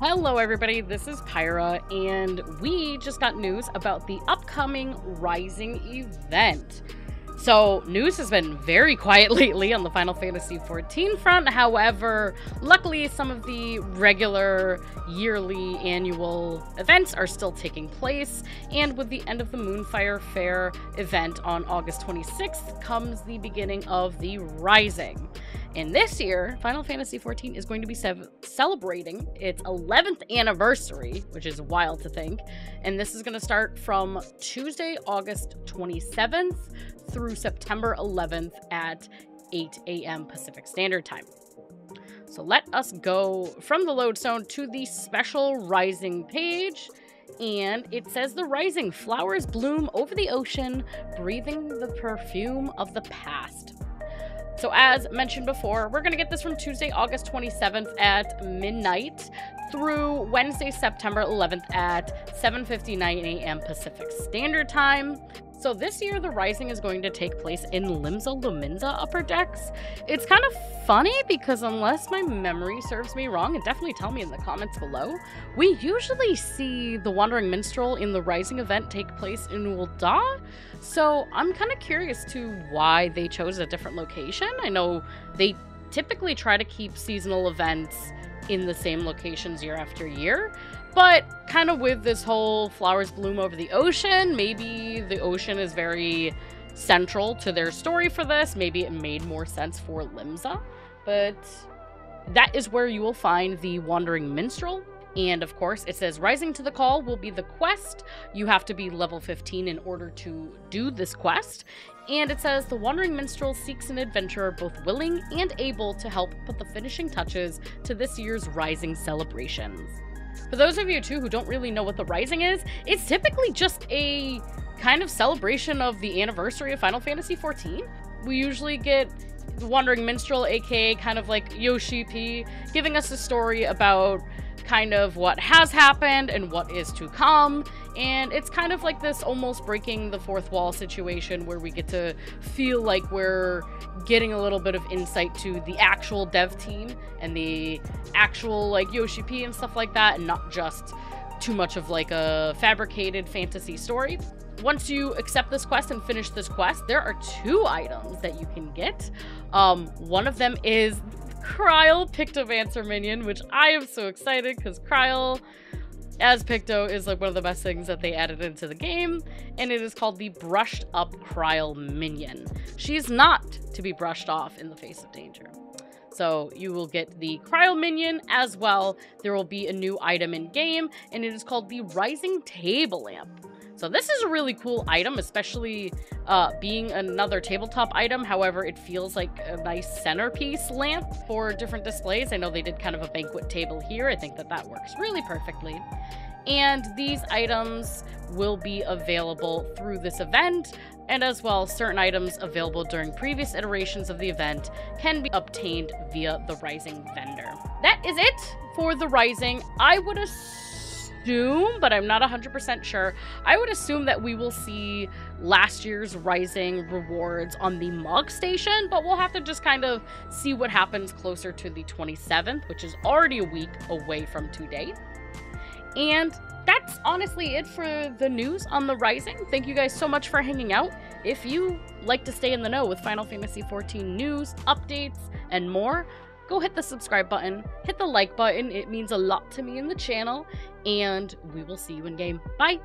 Hello everybody, this is Pyra, and we just got news about the upcoming Rising event. So, news has been very quiet lately on the Final Fantasy XIV front. However, luckily some of the regular yearly annual events are still taking place, and with the end of the Moonfire Fair event on August 26th comes the beginning of the Rising. And this year, Final Fantasy XIV is going to be celebrating its 11th anniversary, which is wild to think. And this is going to start from Tuesday, August 27th through September 11th at 8 a.m. Pacific Standard Time. So let us go from the lodestone to the special Rising page. And it says the Rising flowers bloom over the ocean, breathing the perfume of the past. So as mentioned before, we're going to get this from Tuesday, August 27th at midnight through Wednesday, September 11th at 7:59 a.m. Pacific Standard Time. So this year, the Rising is going to take place in Limsa Lominsa Upper Decks. It's kind of funny because unless my memory serves me wrong, and definitely tell me in the comments below, we usually see the Wandering Minstrel in the Rising event take place in Ul'dah. So I'm kind of curious to why they chose a different location. I know they typically try to keep seasonal events in the same locations year after year, but kind of with this whole flowers bloom over the ocean, maybe the ocean is very central to their story for this. Maybe it made more sense for Limsa, but that is where you will find the Wandering Minstrel. And of course, it says Rising to the Call will be the quest. You have to be level 15 in order to do this quest. And it says the Wandering Minstrel seeks an adventurer both willing and able to help put the finishing touches to this year's Rising celebrations. For those of you too who don't really know what the Rising is, it's typically just a kind of celebration of the anniversary of Final Fantasy XIV. We usually get the Wandering Minstrel, aka kind of like Yoshi P, giving us a story about kind of what has happened and what is to come, and it's kind of like this almost breaking the fourth wall situation where we get to feel like we're getting a little bit of insight to the actual dev team and the actual like Yoshi P and stuff like that, and not just too much of like a fabricated fantasy story. Once you accept this quest and finish this quest, there are 2 items that you can get. One of them is Kryl Pictomancer minion, which I am so excited because Kryl as Picto is like one of the best things that they added into the game, and it is called the Brushed Up Kryl minion. She's not to be brushed off in the face of danger. So you will get the Kryl minion as well. There will be a new item in game, and it is called the Rising Table Lamp. So this is a really cool item, especially being another tabletop item. However, it feels like a nice centerpiece lamp for different displays. I know they did kind of a banquet table here. I think that that works really perfectly. And these items will be available through this event, and as well, certain items available during previous iterations of the event can be obtained via the Rising vendor. That is it for the Rising. I would assume, but I'm not 100% sure, I would assume that we will see last year's Rising rewards on the Mug Station, but we'll have to just kind of see what happens closer to the 27th, which is already a week away from today. And that's honestly it for the news on the Rising. Thank you guys so much for hanging out. If you like to stay in the know with Final Fantasy XIV news, updates, and more, go hit the subscribe button, hit the like button. It means a lot to me in the channel, and we will see you in game. Bye!